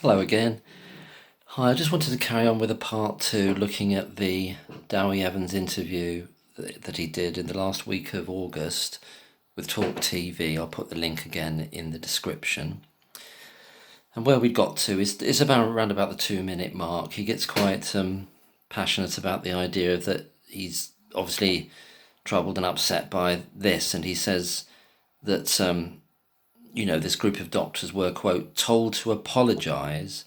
Hello again. Hi, I just wanted to carry on with a part two, looking at the Dewi Evans interview that he did in the last week of August with Talk TV. I'll put the link again in the description. And where we got to is around about the 2 minute mark. He gets quite passionate about the idea that he's obviously troubled and upset by this, and he says that this group of doctors were, quote, told to apologise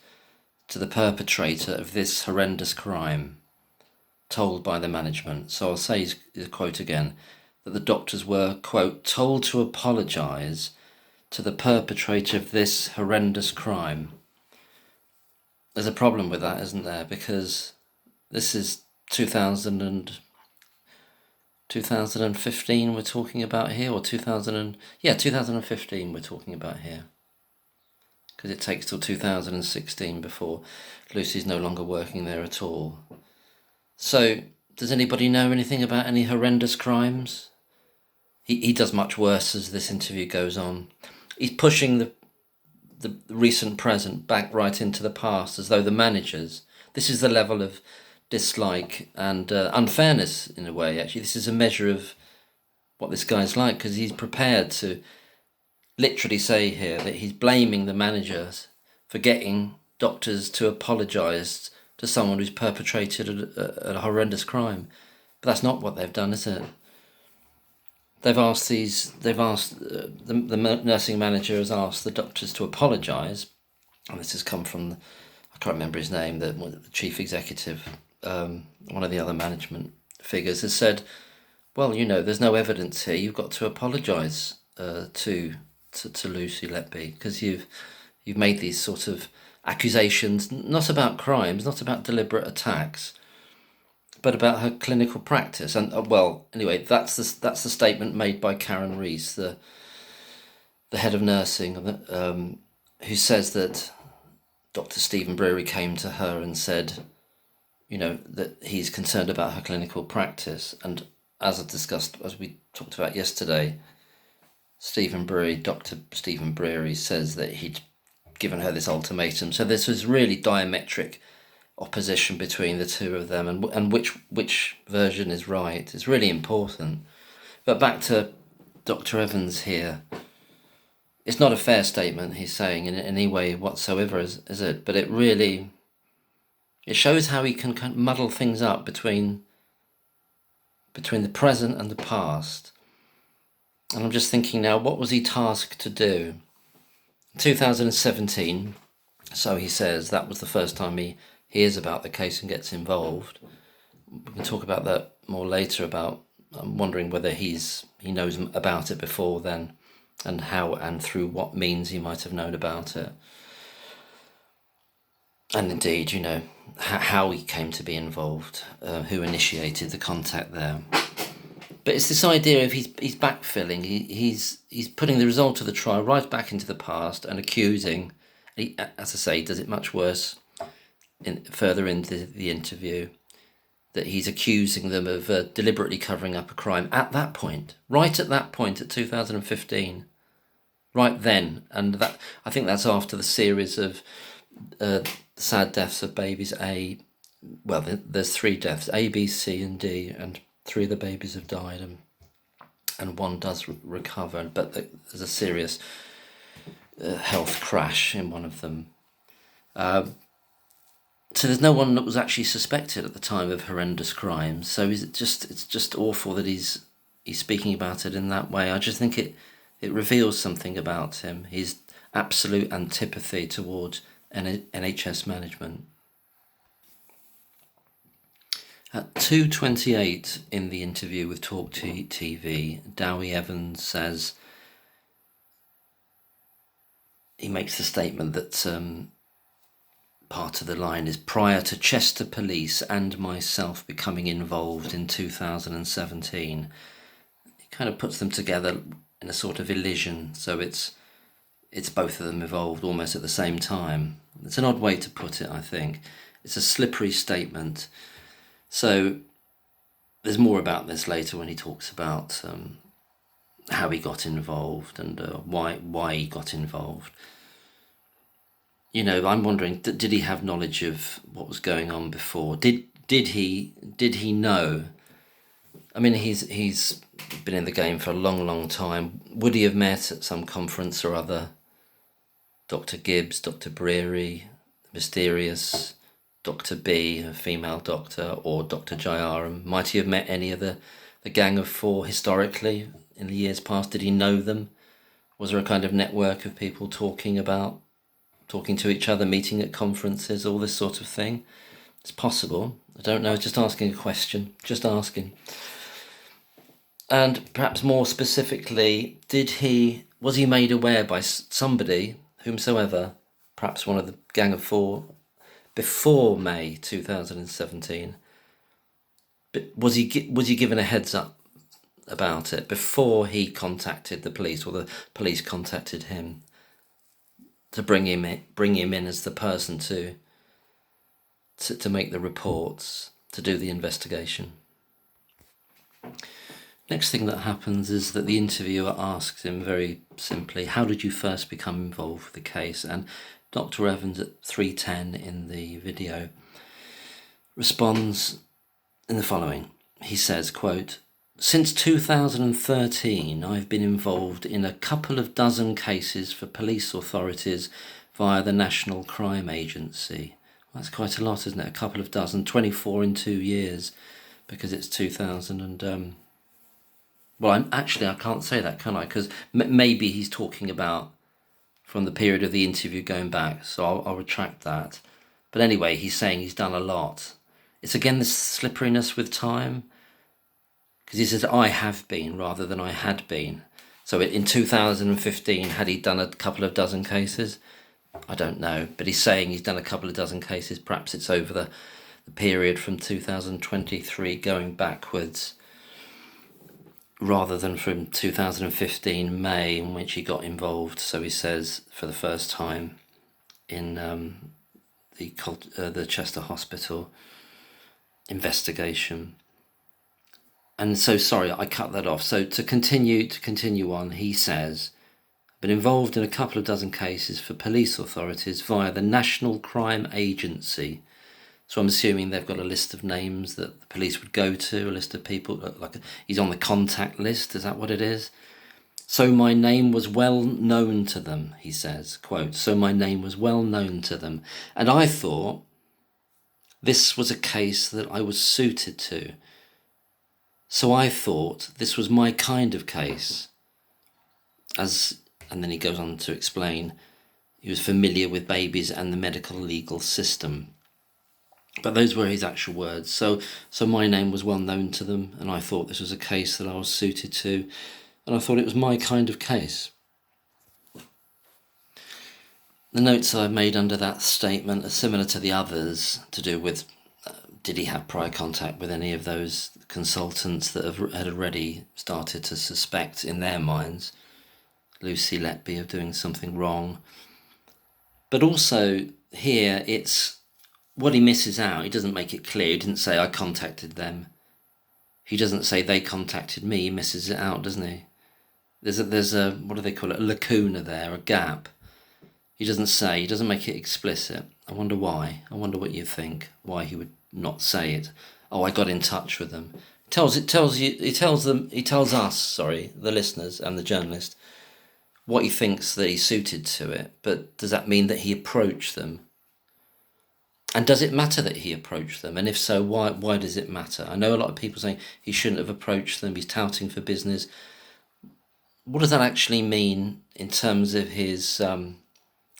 to the perpetrator of this horrendous crime, told by the management. So I'll say his quote again, that the doctors were, quote, told to apologise to the perpetrator of this horrendous crime. There's a problem with that, isn't there? Because this is 2015 we're talking about here, or 2015 we're talking about here. Because it takes till 2016 before Lucy's no longer working there at all. So, does anybody know anything about any horrendous crimes? He does much worse as this interview goes on. He's pushing the recent present back right into the past, as though the managers... This is the level of dislike and unfairness, in a way, actually. This is a measure of what this guy's like, because he's prepared to literally say here that he's blaming the managers for getting doctors to apologise to someone who's perpetrated a horrendous crime. But that's not what they've done, is it? The nursing manager has asked the doctors to apologise, and this has come from, I can't remember his name, the chief executive, one of the other management figures, has said, well, there's no evidence here, you've got to apologise to Lucy Letby, because you've made these sort of accusations, not about crimes, not about deliberate attacks, but about her clinical practice. And anyway, that's the statement made by Karen Rees, the head of nursing, who says that Dr. Stephen Breary came to her and said, that he's concerned about her clinical practice. And as we talked about yesterday, Dr. Stephen Breary says that he'd given her this ultimatum. So this was really diametric opposition between the two of them, and which version is right is really important. But back to Dr. Evans here. It's not a fair statement he's saying in any way whatsoever, is it? But it shows how he can kind of muddle things up between the present and the past. And I'm just thinking now, what was he tasked to do? 2017, so he says, that was the first time he hears about the case and gets involved. We can talk about that more later. I'm wondering whether he knows about it before then, and how and through what means he might have known about it. And indeed, how he came to be involved, who initiated the contact there. But it's this idea of he's backfilling. He's putting the result of the trial right back into the past and accusing. As I say, he does it much worse further into the interview. That he's accusing them of deliberately covering up a crime at that point, right at that point, at 2015, right then. And that, I think that's after the series of sad deaths of babies there's 3 deaths, A, B, C, and D, and 3 of the babies have died, and 1 does recover, but there's a serious health crash in one of them. So there's no one that was actually suspected at the time of horrendous crimes. So it's just awful that he's speaking about it in that way. I just think it reveals something about him. His absolute antipathy towards NHS management. At 2:28 in the interview with Talk TV, Dewi Evans says, he makes the statement that part of the line is, prior to Chester Police and myself becoming involved in 2017. He kind of puts them together in a sort of elision, so it's both of them involved almost at the same time. It's an odd way to put it, I think. It's a slippery statement. So there's more about this later when he talks about how he got involved and why he got involved. I'm wondering, did he have knowledge of what was going on before? Did he know? I mean, he's been in the game for a long, long time. Would he have met at some conference or other Dr. Gibbs, Dr. Breary, Mysterious, Dr. B, a female doctor, or Dr. Jayaram? Might he have met any of the Gang of Four historically in the years past? Did he know them? Was there a kind of network of people talking to each other, meeting at conferences, all this sort of thing? It's possible. I don't know, just asking a question, just asking. And perhaps more specifically, was he made aware by somebody, whomsoever, perhaps one of the Gang of Four, before May 2017? But was he given a heads up about it before he contacted the police, or the police contacted him to bring him in as the person to make the reports, to do the investigation? Next thing that happens is that the interviewer asks him very simply, how did you first become involved with the case? And Dr. Evans at 3:10 in the video responds in the following. He says, quote, "Since 2013, I've been involved in a couple of dozen cases for police authorities via the National Crime Agency." Well, that's quite a lot, isn't it? A couple of dozen, 24 in 2 years, because it's 2000 and... Well, I can't say that, can I? Because maybe he's talking about from the period of the interview going back, so I'll retract that. But anyway, he's saying he's done a lot. It's again this slipperiness with time, because he says, I have been, rather than I had been. So in 2015, had he done a couple of dozen cases? I don't know, but he's saying he's done a couple of dozen cases. Perhaps it's over the period from 2023 going backwards, rather than from 2015 May, in which he got involved. So he says, for the first time in the Chester Hospital investigation. And so, sorry, I cut that off. So to continue on, he says, been involved in a couple of dozen cases for police authorities via the National Crime Agency. So I'm assuming they've got a list of names that the police would go to, a list of people, he's on the contact list, is that what it is? So my name was well known to them, he says, quote, "So my name was well known to them. And I thought this was a case that I was suited to. So I thought this was my kind of case." And then he goes on to explain he was familiar with babies and the medical legal system. But those were his actual words. So my name was well known to them, and I thought this was a case that I was suited to, and I thought it was my kind of case. The notes I've made under that statement are similar to the others, to do with did he have prior contact with any of those consultants that had already started to suspect in their minds Lucy Letby of doing something wrong. But also here it's what he misses out. He doesn't make it clear. He didn't say I contacted them. He doesn't say they contacted me. He misses it out, doesn't he? There's a what do they call it? A lacuna there, a gap. He doesn't make it explicit. I wonder why. I wonder what you think. Why he would not say it. Oh, I got in touch with them. He tells us, the listeners and the journalist, what he thinks that he suited to it. But does that mean that he approached them? And does it matter that he approached them? And if so, why does it matter? I know a lot of people saying he shouldn't have approached them. He's touting for business. What does that actually mean in terms of his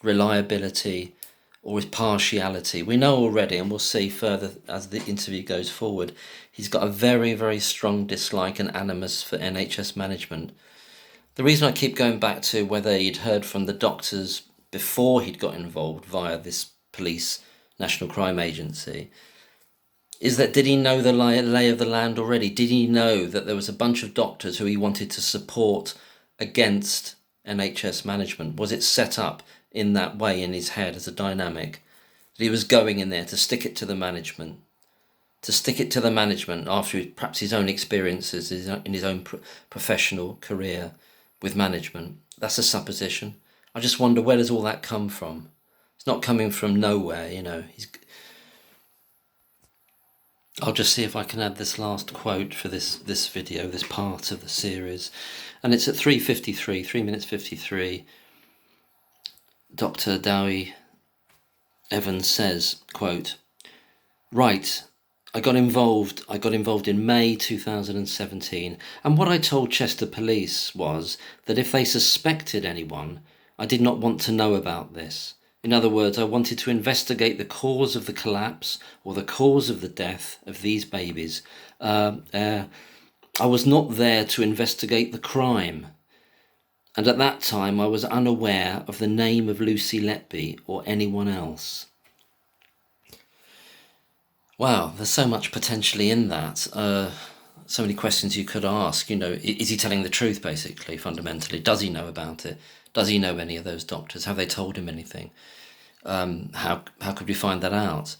reliability or his partiality? We know already, and we'll see further as the interview goes forward, he's got a very, very strong dislike and animus for NHS management. The reason I keep going back to whether he'd heard from the doctors before he'd got involved via this police National Crime Agency is that did he know the lay of the land already? Did he know that there was a bunch of doctors who he wanted to support against NHS management? Was it set up in that way in his head as a dynamic that he was going in there to stick it to the management? After perhaps his own experiences in his own professional career with management. That's a supposition. I just wonder, where does all that come from? It's not coming from nowhere, you know. I'll just see if I can add this last quote for this video, this part of the series. And it's at 3:53, 3 minutes 53. Dr. Dewi Evans says, quote, "Right, I got involved in May 2017, and what I told Chester Police was that if they suspected anyone, I did not want to know about this. In other words, I wanted to investigate the cause of the collapse or the cause of the death of these babies. I was not there to investigate the crime. And at that time, I was unaware of the name of Lucy Letby or anyone else." Wow, there's so much potentially in that. So many questions you could ask. You know, is he telling the truth, basically, fundamentally? Does he know about it? Does he know any of those doctors? Have they told him anything? How could we find that out?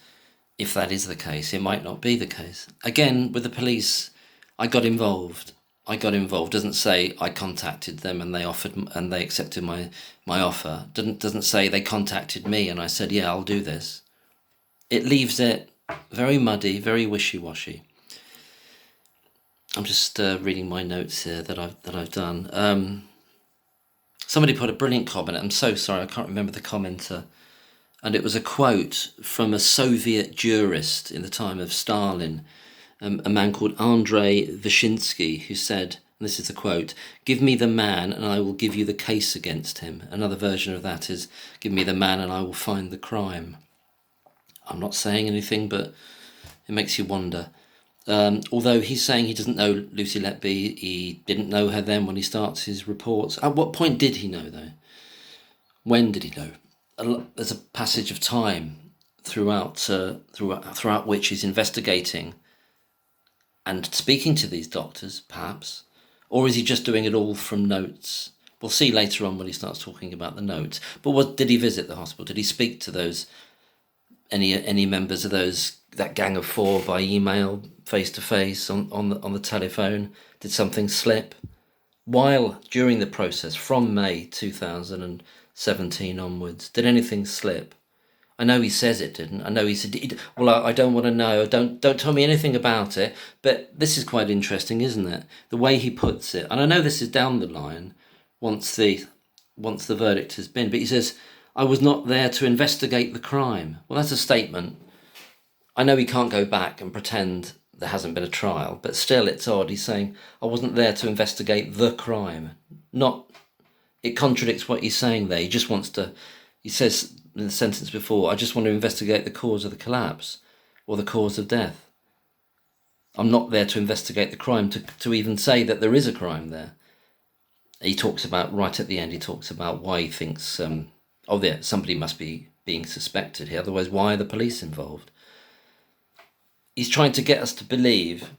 If that is the case, it might not be the case. Again, with the police, I got involved. Doesn't say I contacted them and they offered and they accepted my offer. Doesn't say they contacted me and I said, yeah, I'll do this. It leaves it very muddy, very wishy-washy. I'm just reading my notes here that I've done. Somebody put a brilliant comment. I'm so sorry, I can't remember the commenter. And it was a quote from a Soviet jurist in the time of Stalin, a man called Andrei Vyshinsky, who said, and this is the quote, "Give me the man and I will give you the case against him." Another version of that is, "Give me the man and I will find the crime." I'm not saying anything, but it makes you wonder. Although he's saying he doesn't know Lucy Letby, he didn't know her then when he starts his reports. At what point did he know, though? When did he know? There's a passage of time throughout which he's investigating and speaking to these doctors, perhaps. Or is he just doing it all from notes? We'll see later on when he starts talking about the notes. But did he visit the hospital? Did he speak to those any members of that gang of four by email, face to face, on the telephone? Did something slip during the process from May 2017 onwards? Did anything slip? I know he says it didn't. I know he said, well, I don't want to know. Don't tell me anything about it. But this is quite interesting, isn't it? The way he puts it. And I know this is down the line once the verdict has been. But he says, "I was not there to investigate the crime." Well, that's a statement. I know he can't go back and pretend there hasn't been a trial. But still, it's odd. He's saying, "I wasn't there to investigate the crime." It contradicts what he's saying there. He just wants to... He says in the sentence before, "I just want to investigate the cause of the collapse or the cause of death. I'm not there to investigate the crime," to even say that there is a crime there. He talks about, right at the end, he talks about why he thinks, somebody must be being suspected here, otherwise why are the police involved? He's trying to get us to believe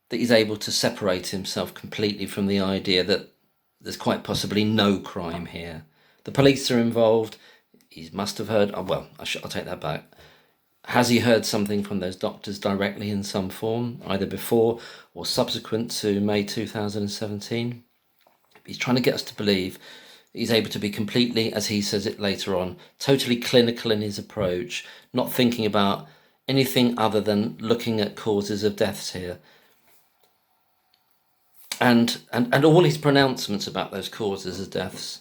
that he's able to separate himself completely from the idea that there's quite possibly no crime here. The police are involved. He must have heard... I'll take that back. Has he heard something from those doctors directly in some form, either before or subsequent to May 2017? He's trying to get us to believe he's able to be completely, as he says it later on, totally clinical in his approach, not thinking about anything other than looking at causes of deaths here. And all his pronouncements about those causes of deaths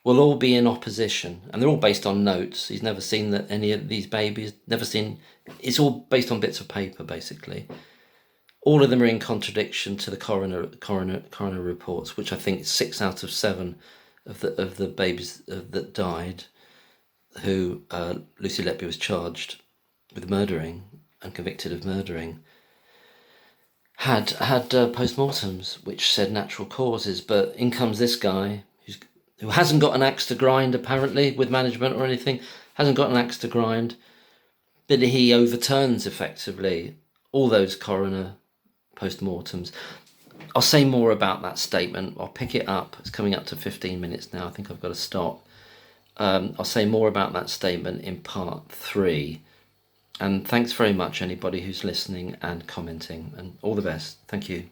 will all be in opposition, and they're all based on notes. He's never seen any of these babies, it's all based on bits of paper, basically. All of them are in contradiction to the coroner reports, which I think 6 out of 7 of the babies that died, who Lucy Letby was charged with murdering and convicted of murdering, had post-mortems which said natural causes. But in comes this guy who hasn't got an axe to grind, apparently, with management or anything, hasn't got an axe to grind, but he overturns, effectively, all those coroner post-mortems. I'll say more about that statement. I'll pick it up. It's coming up to 15 minutes now. I think I've got to stop. I'll say more about that statement in part 3. And thanks very much, anybody who's listening and commenting. And all the best. Thank you.